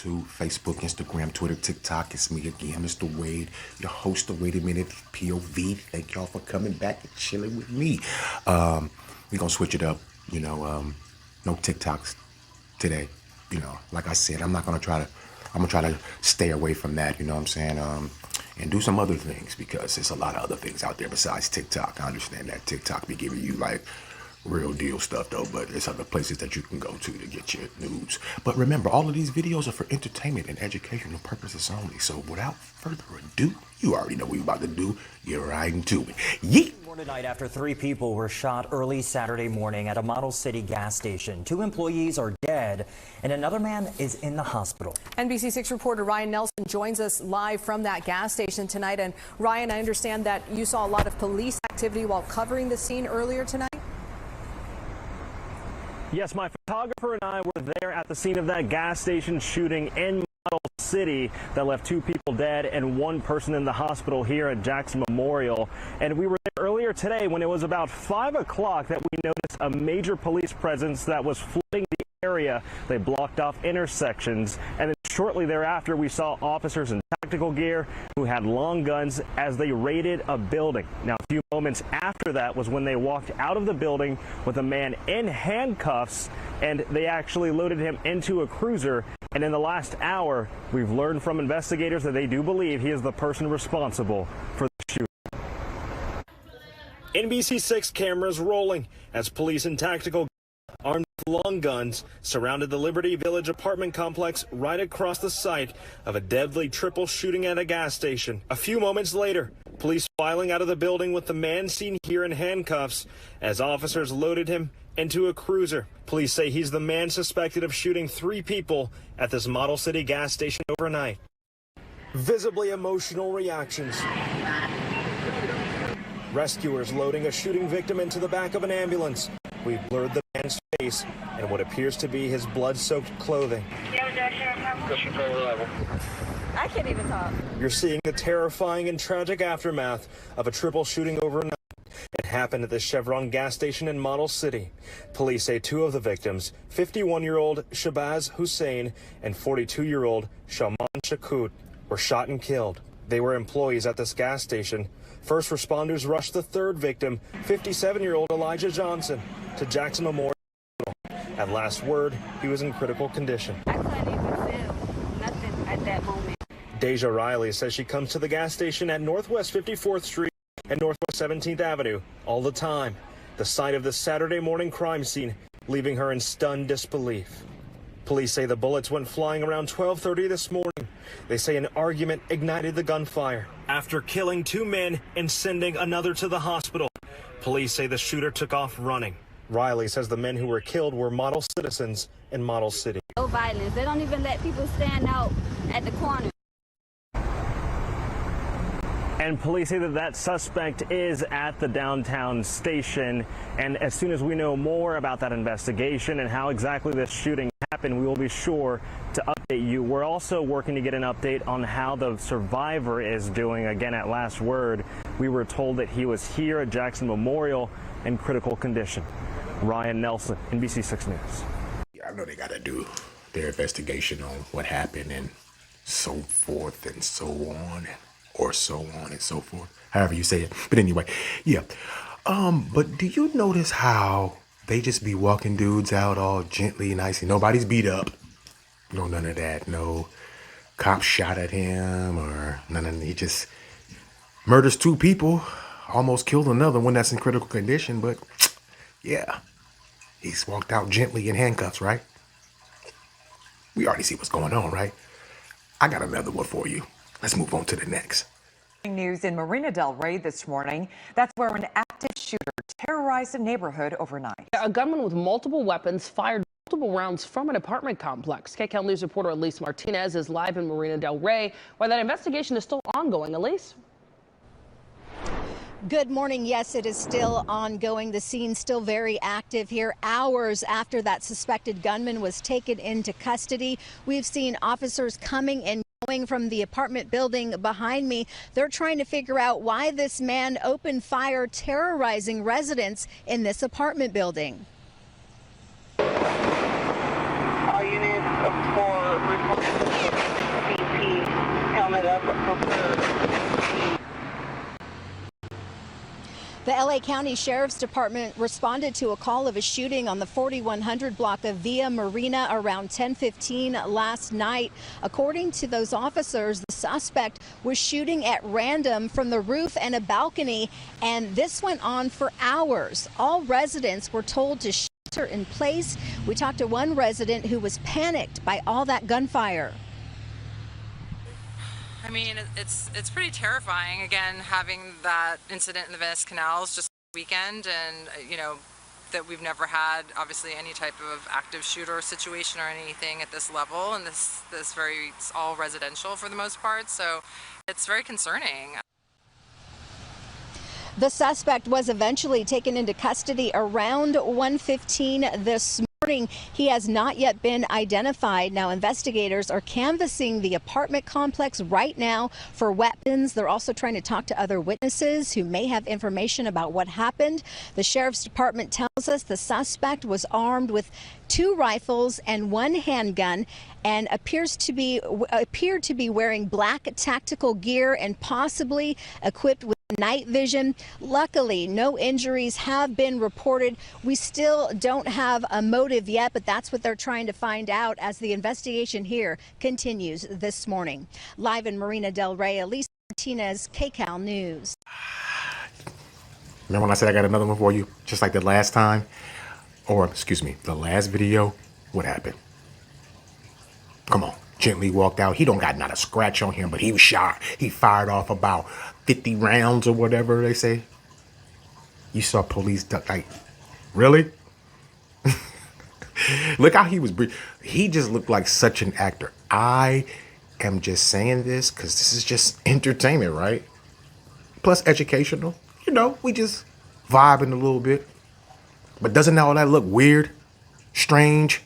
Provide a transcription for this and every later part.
YouTube, Facebook, Instagram, Twitter, TikTok. It's me again, Mr. Wade, your host of Wait a Minute POV. Thank y'all for coming back and chilling with me. We're gonna switch it up, no TikToks today. Like I said, I'm gonna try to stay away from that, you know what I'm saying? And do some other things, because there's a lot of other things out there besides TikTok. I understand that TikTok be giving you like real deal stuff though, but there's other places that you can go to get your news. But remember, all of these videos are for entertainment and educational purposes only. So without further ado, you already know what we're about to do. You're right into it. Yeet! Tonight, after 3 people were shot early Saturday morning at a Model City gas station. 2 employees are dead and another man is in the hospital. NBC6 reporter Ryan Nelson joins us live from that gas station tonight. And Ryan, I understand that you saw a lot of police activity while covering the scene earlier tonight. Yes, my photographer and I were there at the scene of that gas station shooting in Model City that left 2 people dead and 1 person in the hospital here at Jackson Memorial. And we were there earlier today when it was about 5 o'clock that we noticed a major police presence that was flooding the area. They blocked off intersections, and then shortly thereafter we saw officers in tactical gear who had long guns as they raided a building. Now, a few moments after that was when they walked out of the building with a man in handcuffs, and they actually loaded him into a cruiser. And in the last hour, we've learned from investigators that they do believe he is the person responsible for the shooting. NBC6 cameras rolling as police in tactical armed with long guns surrounded the Liberty Village apartment complex right across the site of a deadly triple shooting at a gas station. A few moments later, police filing out of the building with the man seen here in handcuffs as officers loaded him into a cruiser. Police say he's the man suspected of shooting 3 people at this Model City gas station overnight. Visibly emotional reactions. Rescuers loading a shooting victim into the back of an ambulance. We've blurred the man's face and what appears to be his blood-soaked clothing. I can't even talk. You're seeing the terrifying and tragic aftermath of a triple shooting overnight. It happened at the Chevron gas station in Model City. Police say 2 of the victims, 51-year-old Shabazz Hussein and 42-year-old Shaman Shakut, were shot and killed. They were employees at this gas station. First responders rushed the 3rd victim, 57-year-old Elijah Johnson, to Jackson Memorial Hospital. At last word, he was in critical condition. I couldn't even feel nothing at that moment. Deja Riley says she comes to the gas station at Northwest 54th Street and Northwest 17th Avenue all the time, the site of the Saturday morning crime scene, leaving her in stunned disbelief. Police say the bullets went flying around 12:30 this morning. They say an argument ignited the gunfire after killing 2 men and sending another to the hospital. Police say the shooter took off running. Riley says the men who were killed were model citizens in Model City. No violence. They don't even let people stand out at the corner. And police say that that suspect is at the downtown station. And as soon as we know more about that investigation and how exactly this shooting happened, we will be sure to update you. We're also working to get an update on how the survivor is doing. Again, at last word, we were told that he was here at Jackson Memorial in critical condition. Ryan Nelson, NBC6 News. Yeah, I know they got to do their investigation on what happened and so forth and so on, or so on and so forth, however you say it. But anyway, yeah. But do you notice how they just be walking dudes out all gently, nicely? Nobody's beat up. No, none of that. No cop shot at him or none of that. He just murders 2 people, almost killed another one that's in critical condition. But yeah, he's walked out gently in handcuffs, right? We already see what's going on, right? I got another one for you. Let's move on to the next. News in Marina Del Rey this morning. That's where an active shooter terrorized a neighborhood overnight. A gunman with multiple weapons fired multiple rounds from an apartment complex. KCAL News reporter Elise Martinez is live in Marina Del Rey, where that investigation is still ongoing. Elise? Good morning. Yes, it is still ongoing. The scene's still very active here. Hours after that suspected gunman was taken into custody, we've seen officers coming and going from the apartment building behind me. They're trying to figure out why this man opened fire, terrorizing residents in this apartment building. All units for The LA County Sheriff's Department responded to a call of a shooting on the 4100 block of Via Marina around 10:15 last night. According to those officers, the suspect was shooting at random from the roof and a balcony, and this went on for hours. All residents were told to shelter in place. We talked to one resident who was panicked by all that gunfire. I mean, it's pretty terrifying, again, having that incident in the Venice Canals just this weekend, and, you know, that we've never had, obviously, any type of active shooter situation or anything at this level, and it's all residential for the most part, so it's very concerning. The suspect was eventually taken into custody around 1:15 this morning. He has not yet been identified. Now, investigators are canvassing the apartment complex right now for weapons. They're also trying to talk to other witnesses who may have information about what happened. The sheriff's department tells us the suspect was armed with 2 rifles and 1 handgun and appeared to be wearing black tactical gear and possibly equipped with night vision. Luckily, no injuries have been reported. We still don't have a motive yet, but that's what they're trying to find out as the investigation here continues this morning. Live in Marina Del Rey, Elise Martinez, KCAL News. Remember when I said I got another one for you, just like the last time? Or, excuse me, the last video? What happened? Come on. Gently walked out. He don't got not a scratch on him, but he was shot. He fired off about 50 rounds or whatever they say. You saw police duck. Like, really? Look how he was. He just looked like such an actor. I am just saying this because this is just entertainment, right? Plus educational. You know, we just vibing a little bit. But doesn't all that look weird? Strange?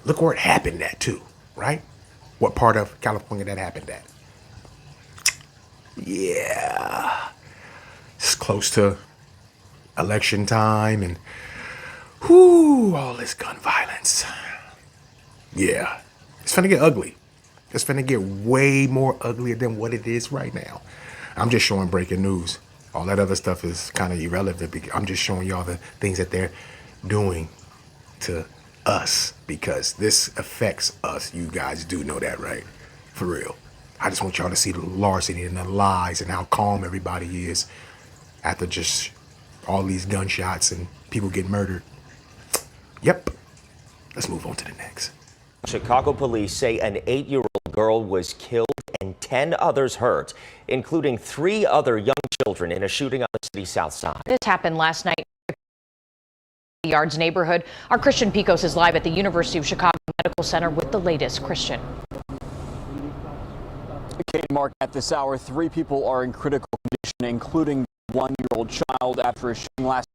Look where it happened at, too. Right? What part of California that happened at? Yeah. It's close to election time and all this gun violence. Yeah. It's finna get ugly. It's finna get way more uglier than what it is right now. I'm just showing breaking news. All that other stuff is kind of irrelevant. I'm just showing y'all the things that they're doing to us, because this affects us. You guys do know that, right? For real. I just want y'all to see the larceny and the lies and how calm everybody is after just all these gunshots and people get murdered. Yep. Let's move on to the next. Chicago police say an 8-year-old girl was killed and 10 others hurt, including 3 other young children in a shooting on the city's south side. This happened last night. The Yards neighborhood. Our Christian Picos is live at the University of Chicago Medical Center with the latest. Christian. Kate and Mark, at this hour, 3 people are in critical condition, including a 1-year-old child after a shooting last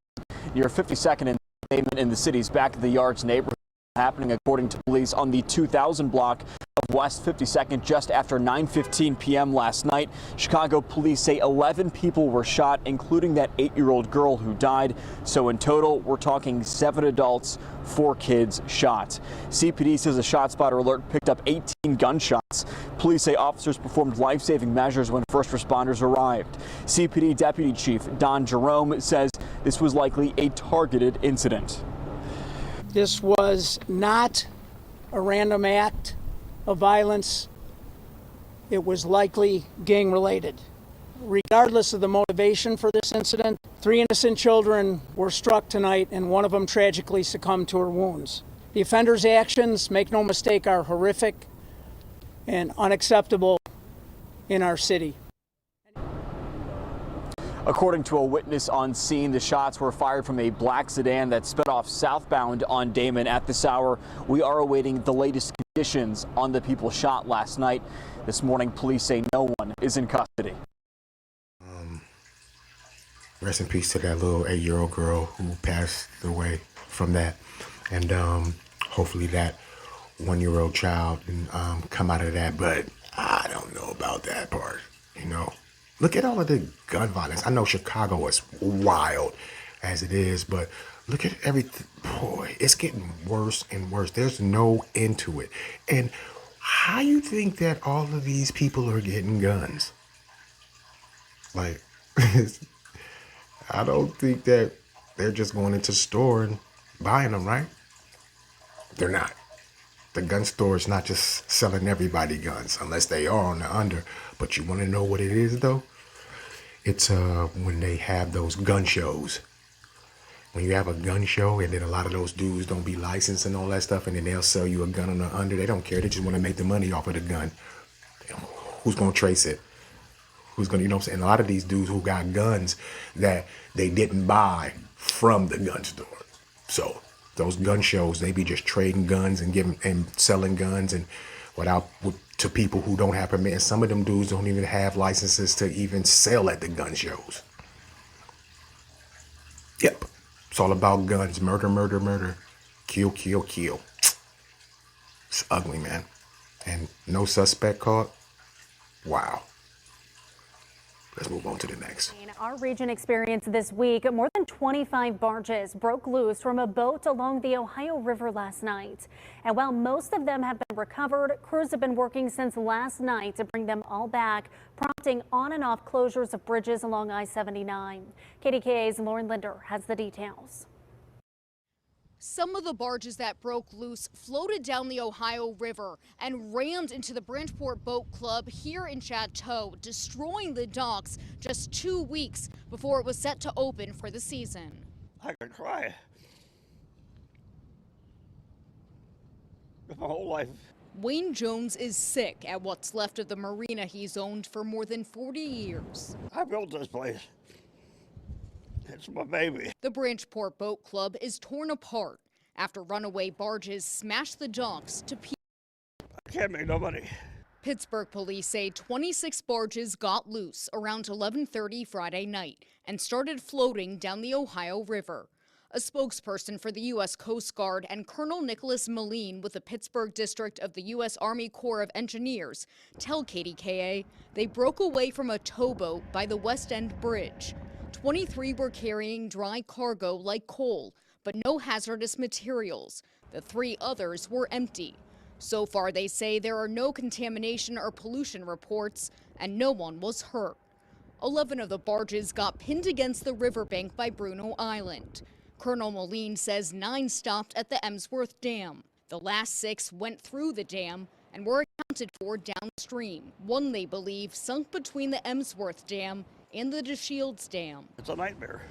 near 52nd and pavement in the city's back of the Yards neighborhood. Happening, according to police, on the 2000 block of West 52nd just after 9:15 p.m. last night. Chicago police say 11 people were shot, including that 8-year-old girl who died. So in total, we're talking 7 adults, 4 kids shot. CPD says a ShotSpotter alert picked up 18 gunshots. Police say officers performed life-saving measures when first responders arrived. CPD Deputy Chief Don Jerome says this was likely a targeted incident. This was not a random act of violence. It was likely gang-related. Regardless of the motivation for this incident, 3 innocent children were struck tonight, and one of them tragically succumbed to her wounds. The offender's actions, make no mistake, are horrific and unacceptable in our city. According to a witness on scene, the shots were fired from a black sedan that sped off southbound on Damon. At this hour, we are awaiting the latest conditions on the people shot last night. This morning, police say no one is in custody. Rest in peace to that little 8-year-old girl who passed away from that. And hopefully that 1-year-old child can come out of that. But I don't know about that part, you know. Look at all of the gun violence. I know Chicago is wild as it is, but look at everything. Boy, it's getting worse and worse. There's no end to it. And How you think that all of these people are getting guns? Like, I don't think that they're just going into the store and buying them, right? They're not. The gun store is not just selling everybody guns, unless they are on the under. But you want to know what it is, though? It's when they have those gun shows. When you have a gun show and then a lot of those dudes don't be licensed and all that stuff, and then they'll sell you a gun on the under. They don't care. They just want to make the money off of the gun. Who's going to trace it? Who's going to, you know what I'm saying? A lot of these dudes who got guns that they didn't buy from the gun store. So those gun shows, they be just trading guns and giving and selling guns and to people who don't have permit. And some of them dudes don't even have licenses to even sell at the gun shows. Yep. It's all about guns. Murder, murder, murder. Kill, kill, kill. It's ugly, man. And no suspect caught. Wow. Let's move on to the next. Our region experienced this week more than 25 barges broke loose from a boat along the Ohio River last night. And while most of them have been recovered, crews have been working since last night to bring them all back, prompting on and off closures of bridges along I-79. KDKA's Lauren Linder has the details. Some of the barges that broke loose floated down the Ohio River and rammed into the Bridgeport Boat Club here in Chateau, destroying the docks just 2 weeks before it was set to open for the season. I could cry. My whole life. Wayne Jones is sick at what's left of the marina he's owned for more than 40 years. I built this place. It's my baby. The Bridgeport Boat Club is torn apart after runaway barges smashed the docks to pieces. I can't make no money. Pittsburgh police say 26 barges got loose around 11:30 Friday night and started floating down the Ohio River. A spokesperson for the U.S. Coast Guard and Colonel Nicholas Moline with the Pittsburgh District of the U.S. Army Corps of Engineers tell KDKA they broke away from a towboat by the West End Bridge. 23 were carrying dry cargo like coal, but no hazardous materials. The 3 others were empty. So far, they say there are no contamination or pollution reports, and no one was hurt. 11 of the barges got pinned against the riverbank by Bruno Island. Colonel Moline says 9 stopped at the Emsworth Dam. The last 6 went through the dam and were accounted for downstream. One, they believe, sunk between the Emsworth Dam and the DeShields Dam. It's a nightmare.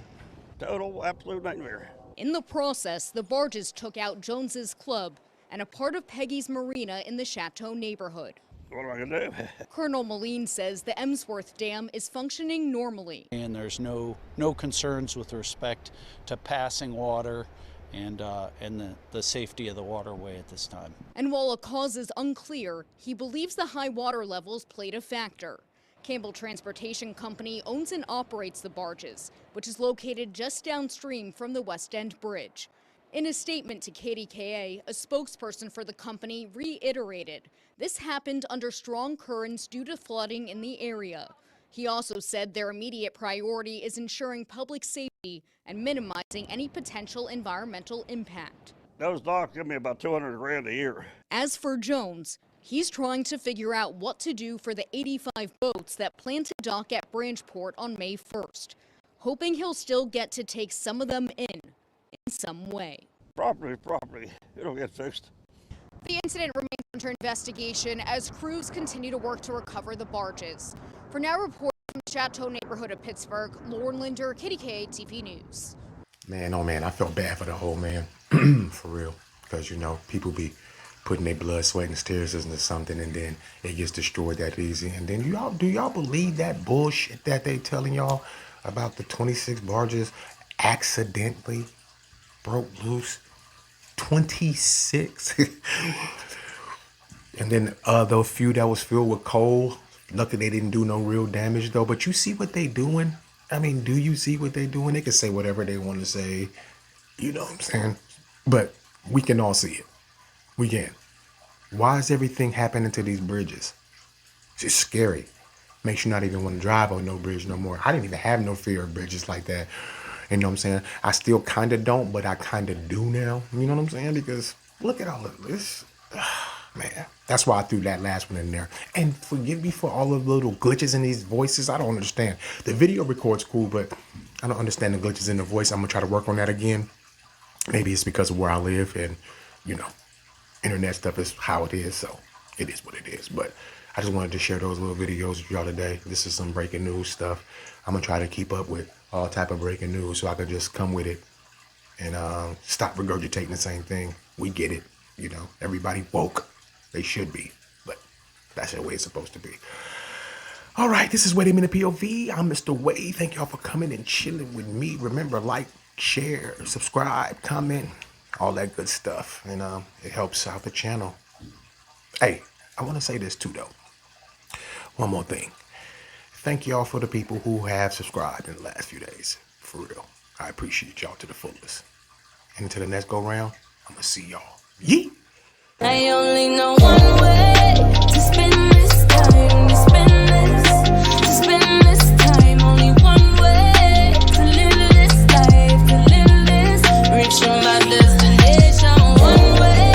Total, absolute nightmare. In the process, the barges took out Jones's Club and a part of Peggy's Marina in the Chateau neighborhood. What am I gonna do? Colonel Moline says the Emsworth Dam is functioning normally. And there's no concerns with respect to passing water and the safety of the waterway at this time. And while a cause is unclear, he believes the high water levels played a factor. Campbell Transportation Company owns and operates the barges, which is located just downstream from the West End Bridge. In a statement to KDKA, a spokesperson for the company reiterated this happened under strong currents due to flooding in the area. He also said their immediate priority is ensuring public safety and minimizing any potential environmental impact. Those docks give me about 200 grand a year. As for Jones, he's trying to figure out what to do for the 85 boats that plan to dock at Bridgeport on May 1st, hoping he'll still get to take some of them in some way. Property. It'll get fixed. The incident remains under investigation as crews continue to work to recover the barges. For now, reporting from the Chateau neighborhood of Pittsburgh, Lauren Linder, KDKA TV News. Man, oh man, I felt bad for the whole man. For real. Because, you know, people be putting their blood, sweat, and tears into something, and then it gets destroyed that easy. And then do y'all believe that bullshit that they telling y'all about the 26 barges accidentally broke loose? 26. And then those few that was filled with coal, luckily they didn't do no real damage though. But you see what they doing? I mean, do you see what they doing? They can say whatever they want to say, you know what I'm saying? But we can all see it. We can. Why is everything happening to these bridges? It's just scary. Makes you not even want to drive on no bridge no more. I didn't even have no fear of bridges like that. You know what I'm saying? I still kind of don't, but I kind of do now. You know what I'm saying? Because look at all of this. Man, that's why I threw that last one in there. And forgive me for all of the little glitches in these voices. I don't understand. The video record's cool, but I don't understand the glitches in the voice. I'm gonna try to work on that again. Maybe it's because of where I live and, you know, internet stuff is how it is, so it is what it is. But I just wanted to share those little videos with y'all today. This is some breaking news stuff. I'm gonna try to keep up with all type of breaking news so I could just come with it and stop regurgitating the same thing. We get it, you know. Everybody woke. They should be, but that's the way it's supposed to be. All right, this is Wade in the POV. I'm Mr. Wade. Thank y'all for coming and chilling with me. Remember, like, share, subscribe, comment, all that good stuff. And it helps out the channel. Hey, I want to say this too, though. One more thing. Thank y'all for the people who have subscribed in the last few days. For real. I appreciate y'all to the fullest. And until the next go round, I'm going to see y'all. Yeet! I only know one way.